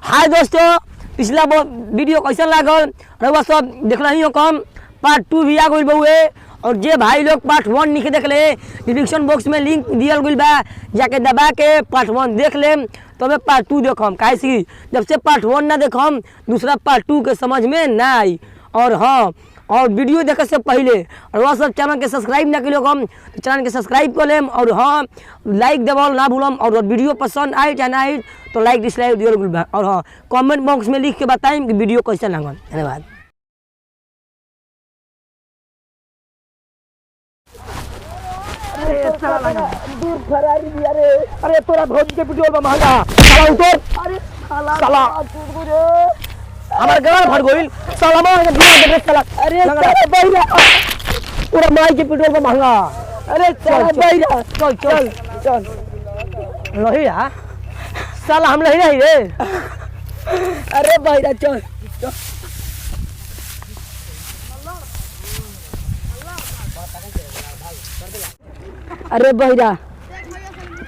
हाय दोस्तों, पिछला वीडियो कैसा लागल रउआ सब देखल ही हो कम। पार्ट 2 भी आ गई बहुए और जे भाई लोग पार्ट 1 नहीं देख ले डिस्क्रिप्शन बॉक्स में लिंक दियल गई बा, जाके दबा के पार्ट 1 देख लेम तबे पार्ट 2 देखम। काहे कि जब से पार्ट 1 ना देखम दूसरा पार्ट 2 के समझ में ना आई। और हाँ, और वीडियो देखे से पहले और वह सब चैनल के सब्सक्राइब ना करियो हम तो चैनल के सब्सक्राइब कर लेम। और हाँ, लाइक देवल ना भूलम। और वीडियो पसंद आए या ना आए तो लाइक डिसलाइक दियो भूल। और हाँ, कमेंट बॉक्स में लिख के बताएं कि वीडियो कैसा लागल। धन्यवाद। अरे साला लगा दूर फरारी दिया रे। अरे तोरा भौजी के पेट्रोल बा महंगा साला उतर। अरे साला हमार गाल भर गइल साला मार के दिया दे साला। अरे साला बैरा पूरा माई के पेट्रोल बा महंगा। अरे साला बैरा चल चल चल लहिया साला हम लही नहीं रे। अरे बैरा चल चल। अरे बहिरा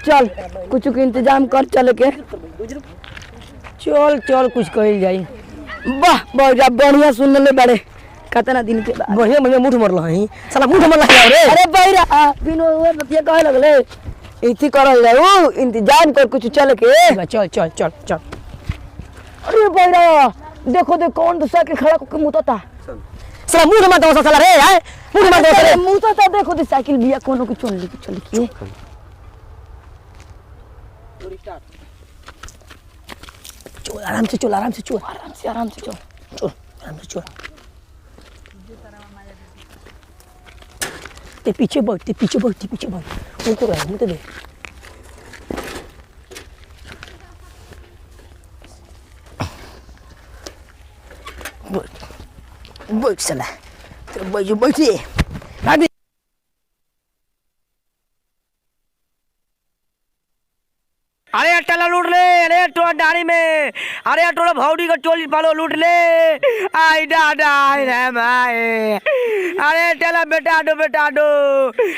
चल कुछ के इंतजाम कर चल के। चल चल कुछ कहल जाई। वाह बहिरा बढ़िया सुन ले बड़े कितना दिन के बाद बढ़िया बढ़िया मुठ मरल हई साला मुठ मरल है रे। अरे बहिरा बिनो वो बतिया कहे लगले इति करल जाऊ इंतजाम कर कुछ चल के। चल चल चल चल। अरे बहिरा देखो दे कौन दूसरा के खड़ा के मुतता साला मुंह मत दो साला रे। है मुंह मत दो रे मुंह तो देखो दे साइकिल बिया कोनो के चल के चल आराम से चल आराम से चल आराम से चल चल आराम से चल। ते पीछे बैठ उनको रह मुझे दे। बैठ साला तो बैठिए। अरे टला लूट ले। अरे टोला डाड़ी में अरे टोला भौडी का चोली पालो लूट ले। आई दादा आई रे माए। अरे टला बेटा दो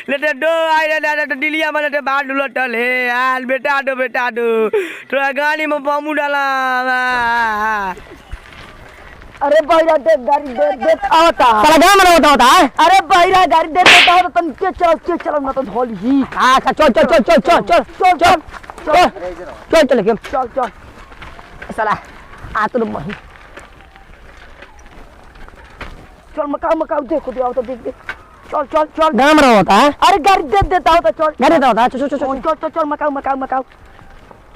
लेटे दो आई रे दादा डिलिया में लेटे बाहर लुटल है। आल बेटा दो तोरा गाड़ी में बमू डाला। अरे बहिरा दे गाड़ी दे आवता साला गांव में होता है। अरे बहिरा गाड़ी दे देता हो तो तुम के चल ना तो धोल ही। अच्छा चल चल चल चल चल चल चल चल चल चल के चल चल साला आ तो मही चल मकाऊ देखो दे आओ तो देख चल चल चल गांव में होता है। अरे गाड़ी दे देता हो तो चल गाड़ी देता होता है। चल चल चल चल चल मकाऊ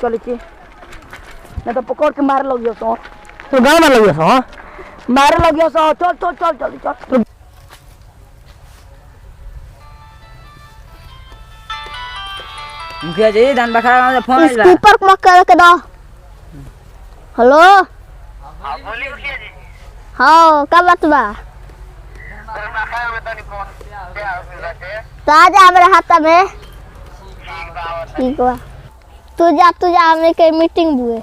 चल के नहीं तो पकड़ के मार लगियो तो गांव में लगियो मारे लग गया सो। चल चल चल चल चल। मुखिया जी धान बखरा में फोन आइला स्पीकर को कर के दो। हेलो हां बोली मुखिया जी। हां का बात बा बखरा में तनी फोन तो आ जा मेरे हाथ में। ठीक बा तू जा हमें के मीटिंग बुए।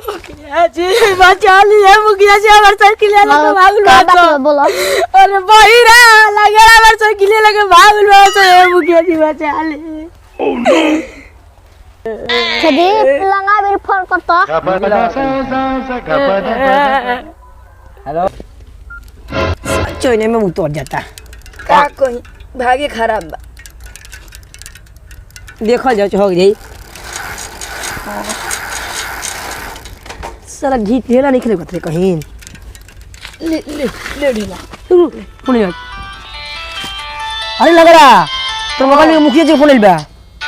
मुखिया जी बचा लिया मुखिया जी हमार साइकिल लेके भागल बोलो। अरे बहिरा लगे हमार साइकिल लेके भागल से मुखिया जी बचा ले। ओह नो छदी लंगा मेरे फोन करता। हेलो चोइने में उतर जाता का कोई भागे खराब बा देखो जाओ हो गई साला घी ढेला नहीं खेले कतरे कहीं ले ढेला फोन ले। अरे लग रहा तो मोबाइल में मुखिया जी फोन ले बा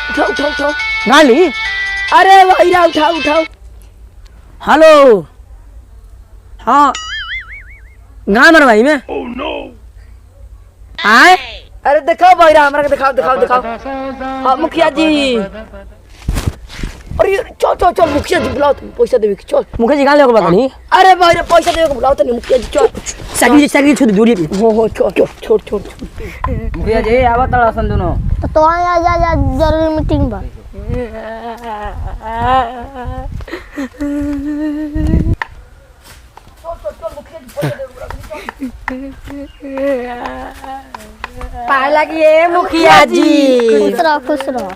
उठाओ गाली। अरे भैया उठाओ। हेलो हाँ गाँव में भाई में। ओह नो आए अरे दिखाओ भैया हमरा के दिखाओ। हाँ मुखिया जी। अरे चल मुखिया जी बुलाओ तुम पैसा देवे चल मुखिया जी गाँव लेके बात नहीं। अरे भाई पैसा देवे बुलाओ तो नहीं मुखिया जी चल साइकिल छोड़ दूरी पे हो छोड़ मुखिया जी आवत सन दोनों तो आ जा जरूरी मीटिंग बा। चल मुखिया जी पैसा देवे पाए लगी मुखिया जी खुश रहो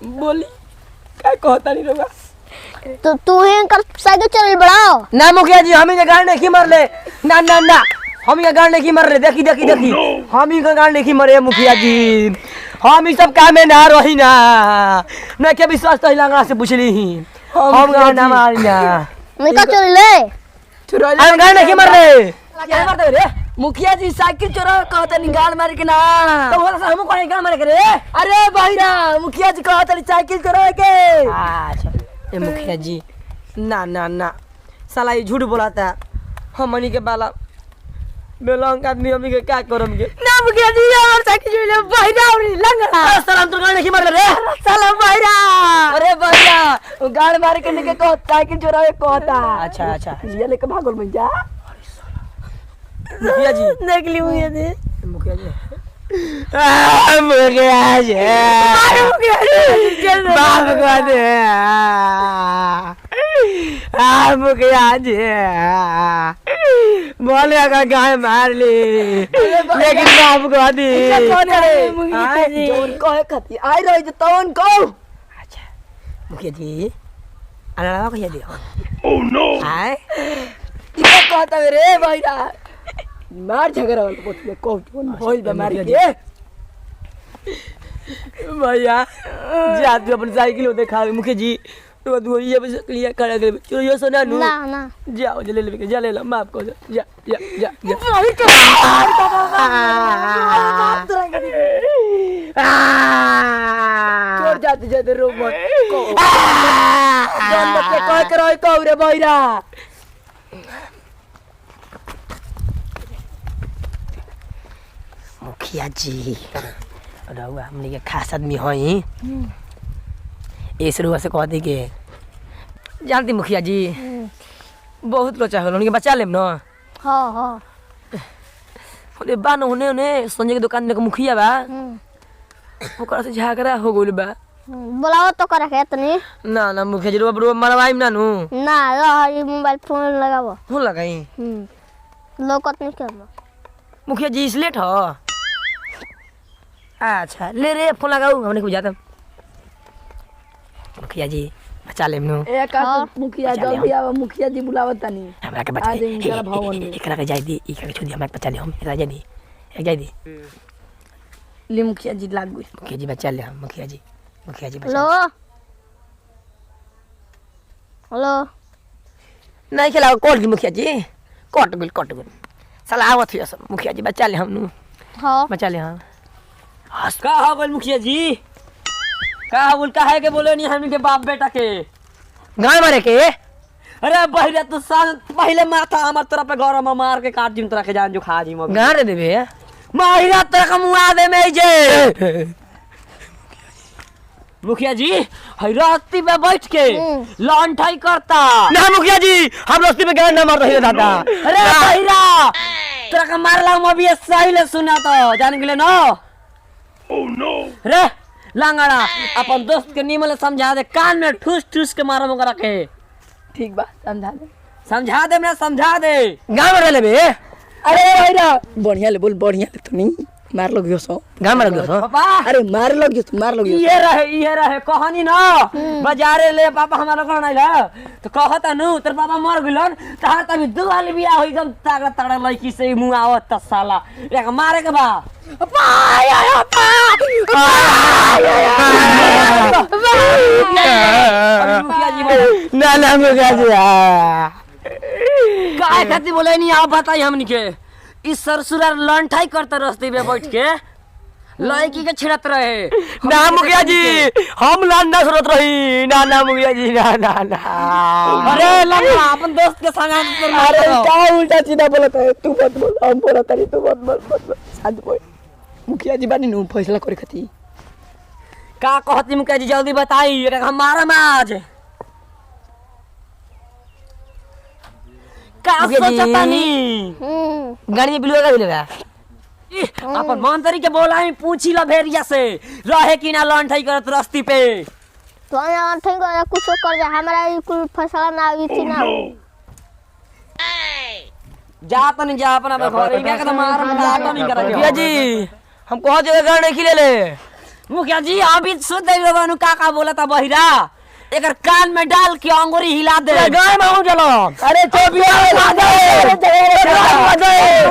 बोली का कहता नहीं रहुआ तो तू ही कर साइकिल चल बड़ाओ ना मुखिया जी हम ही गाड़ नहीं मर ले ना ना ना हम ही गाड़ नहीं मर ले देखी देखी देखी हम ही गाड़ नहीं मरे मुखिया जी हम ही सब काम में ना रही ना ना के विश्वास तो लंगड़ा से पूछली ही हम गाड़ ना मारी ना मैं का चल ले हम गाड़ नहीं मर ले क्या मारते रे मुखिया जी साइकिल चोरा कहते नहीं गाड़ मार के ना तो वो हम कोई गाड़ मार के रे अरे भाईरा मुखिया जी कहते नहीं साइकिल चोरा के अच्छा ए मुखिया जी ना ना ना साला ये झूठ बोलाता हम मनी के बाला बेलंग आदमी हम के क्या करम के ना मुखिया जी और साइकिल चोरी ले भाईरा और लंगड़ा सलाम तो गाड़ नहीं मर रे साला भाईरा अरे भाईरा गाड़ मार के निके को साइकिल चोरा के कहता अच्छा अच्छा ये लेके भागल में जा मुखिया जी देख ली मुखिया जी मुखिया जी मुखिया जी बाप को दे मुखिया जी बोले का गाय मार ली लेकिन बाप को दी कौन है मुखिया जी जोन कहे खाती आई रही जो तवन को अच्छा मुखिया जी अनारा कहिया दियो ओह नो आए ये कहता रे भाईरा मार झगड़ा वाला पोत में कौन होइल बीमारी के भैया जात अपन साइकिल होते खा मुखिया जी तो दो ये बस क्लियर कर दे चलो ये सुना नु ना ना जाओ ले ले जा ले लो माफ कर जा जा जा जा छोड़ जाते जाते रो मत को जान बच्चे कह के रही कहू रे भाईरा मुखिया जी रहुआ हमने के खास आदमी हई इस रुआ से कह दी के जानती मुखिया जी बहुत लोचा होल उनके बचा लेम न हां हां ओने बान होने संजय के दुकान में के मुखिया बा ओकरा से झगड़ा हो गइल बा बुलाओ तो करे के तनी ना ना मुखिया जी रुआ मरवाई ना नु ना रह मोबाइल फोन लगावो हो लगाई लोकत नहीं करना मुखिया जी स्लेट हो अच्छा ले रे फोन लगाऊ हमने को जाता मुखिया जी बचा लेम नु एक मुखिया जल्दी आवा मुखिया जी बुलावत तनी हमरा के बचा आज इनका भवन में एकरा के जाई दी एकरा के छोड़ी हमरा बचा ले हम एकरा जाई दी एक जाई दी ले मुखिया जी लाग गई मुखिया जी बचा ले हम मुखिया जी बचा हेलो हेलो नहीं खिलाओ कोट की मुखिया जी कोट गुल साला आवत हुआ सब मुखिया जी बचा ले हम नु हां बचा ले हम का हो गइल मुखिया जी का बोल का है के बोले नहीं हम के बाप बेटा के गाय मारे के अरे बहिरा तो साल पहले माथा हमर तरफ पे घर में मार के काट जिम तरह के जान जो खा जी मग गाय रे देबे महिला तरह मुआ दे में जे मुखिया जी हई रास्ती पे बैठ के लॉन्ठाई करता ना मुखिया जी हम रास्ते में गाय ना मार रहे दादा अरे बहिरा तरह का मारला हम अभी सही ले सुना तो जान गेले न ओह नो रे लांगड़ा अपन दोस्त के निमल समझा दे कान में ठूस ठूस के मारो मगरा के ठीक बा समझा दे मैं समझा दे गाय मार लेबे अरे भाईरा बढ़िया ले बोल बढ़िया ले तो नहीं मार लोगियो सो गाय मार गयो पापा अरे मार लोगियो ये रहे कहानी ना बाजारे ले पापा हमारा कौन आइला तो कहता नु तेरे पापा मर गइलन तार तभी दुआल बिया हो एकदम तगड़ा तगड़ा लड़की से मुंह आवत त साला एक मारे के बा मुखिया जी ना ना मुखिया जी काय खाती बोले नहीं आप बताई हमनी के इस सरसुरा लंठाई करते रास्ते में बैठ के लड़की के छिड़त रहे ना मुखिया जी हम लांडा सुरत रही ना ना मुखिया जी ना ना ना अरे लंगा अपन दोस्त के संग अरे क्या उल्टा सीधा बोलता है तू मत बोल हम बोलता नहीं तू मत शांत बोल मुखिया जी बानी नु फैसला करे खाती का कहती मुखिया जी जल्दी बताई हमारा में आज का सोचता नहीं गाड़ी में बिलवा का बिलवा अपन मंत्री के बोलाई पूछी लो भेरिया से रहे कि ना लंठाई करत रास्ती पे तो यहाँ ठीक है कुछ कर जा हमारा कुछ फैसला ना हुई थी ना जा तो नहीं जा अपना घर ही क्या कहता मार तो नहीं करेंगे मुखिया जी हम कहाँ जगह गाड़ी नहीं खिले ले मुखिया जी अभी सुन दे लोगों का बोला था बहिरा एकर कान में डाल के अंगूरी हिला दे गाय में हूं चलो अरे चोबिया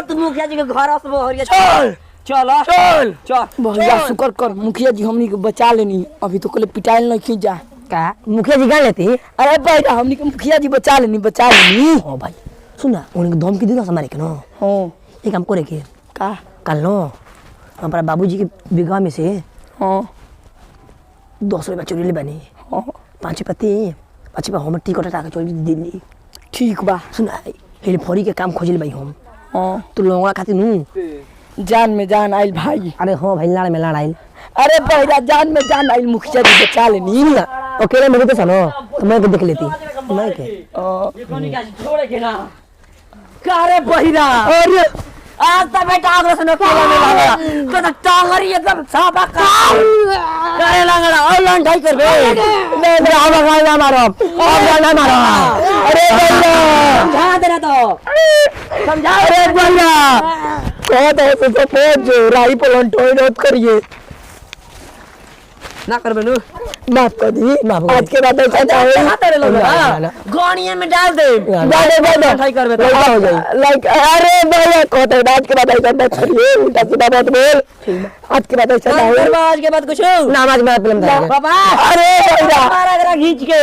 तू मुखिया जी के घर से बोहरिया चल चलो चल चल भैया शुक्र कर मुखिया जी हमनी के बचा लेनी अभी तो कल पिटाइल नहीं खींच जा का मुखिया जी गान लेती अरे भैया हमनी के मुखिया जी बचा लेनी ओ भाई सुन ना उनके धमकी दे दो हमारे के ना हां एक काम करे के का कल नो हमारा बाबूजी के बिगहा में से हां 200 रुपया चोरी ले बनी हां 5 पत्ती 5 पे हम टिकट टाका चोरी दिल्ली ठीक बा सुन हेली फौरी के काम खोजिल भाई हम हां तू लोगों खातिर नू जान में जान आइल भाई अरे हाँ भाई लाड़ में लाड़ आइल अरे भैया जान में जान आइल मुखिया जी बचा लेनी अकेले मेरे तो सनो तो मैं को देख लेती मैं के छोड़े के ना कारे बहिरा अरे आज तक बेटा आगरा से नकेला में लगा तो टांगरी एकदम साफा का करे लंगड़ा और लंढाई कर बे मैं आवा गाय ना मारो अब ना मारो अरे भैया समझा देना तो समझा अरे भैया कहत है तो पहुंच राई पलन टोय नोट करिए ना कर बेनू माफ कर दी माफ कर आज के बाद ऐसा तेरे लोग ना। गाड़ियां में डाल दे लंढाई कर बे तो लड़का हो जाए लाइक अरे भैया कहते हैं आज के बाद ऐसा मत करिए उल्टा सीधा मत बोल आज के बाद ऐसा ना हो आज के बाद कुछ नमाज में फिल्म था बाबा अरे भैया मारा जरा खींच के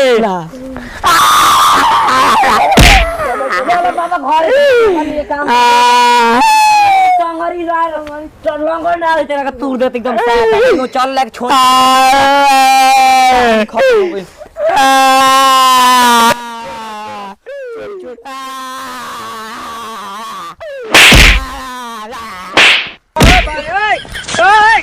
चलो बाबा घर ये काम टांगरी डाल लंगड़ डाल तेरा का तूर दे एकदम साफ चल लाग छोड़ खत्म हो गई ओए